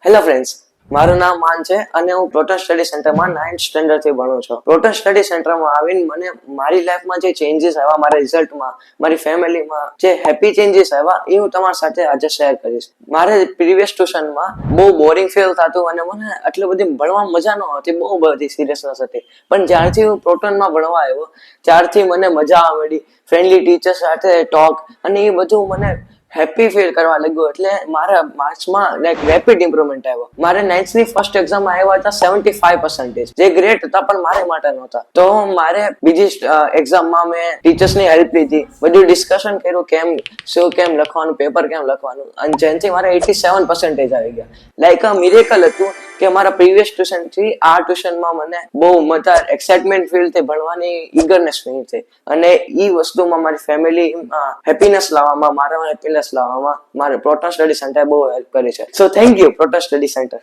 Hello friends, મારું નામ માન છે અને હું પ્રોટન સ્ટડી સેન્ટરમાં 9th સ્ટેન્ડર્ડ થી ભણું છું. પ્રોટન સ્ટડી સેન્ટરમાં આવીને મને મારી લાઈફમાં જે ચેન્જીસ આવ્યા, મારા રિઝલ્ટમાં, મારી ફેમિલીમાં જે હેપી ચેન્જીસ આવ્યા એ હું તમારી સાથે આજે શેર કરીશ. મારે પ્રીવિયસ ટ્યુશનમાં બહુ બોરિંગ ફીલ થતું અને મને આટલી બધી ભણવામાં મજા ન આવતી, બહુ બધી સિરિયસનેસ હતી. પણ જ્યારથી હું પ્રોટનમાં ભણવા આવ્યો ત્યારથી મને મજા મળી, ફ્રેન્ડલી ટીચર સાથે ટોક અને એ બધું મને હેપી ફીલ કરવા લાગ્યું. એટલે મારા માર્ક્સમાં લાઈક રેપિડ ઇમ્પ્રુવમેન્ટ આવ્યો. મારે 9th ની ફર્સ્ટ એક્ઝામમાં આવ્યા હતા 75%, જે ગ્રેટ હતા પણ મારે માટે નહોતા. તો મારે બીજી એક્ઝામમાં મેં ટીચર્સની હેલ્પ લીધી, બધું ડિસ્કશન કર્યું કેમ લખવાનું, પેપર કેમ લખવાનું, અને જેનાથી મારે 87% આવી ગયા. લાઈક આ મિરેકલ હતું કે મારા પ્રીવિયસ ટ્યુશનથી આ ટ્યુશનમાં મને બહુ મજા, એક્સાઇટમેન્ટ ફીલ થઈ, ભણવાની ઈગરનેસ ફીલ થઈ. અને એ વસ્તુમાં મારી ફેમિલી હેપીનેસ લાવવામાં, મારા હેપીનેસ લાવવામાં મારે પ્રોટન સ્ટડી સેન્ટર બહુ હેલ્પ કરી છે. So thank you proton study centre.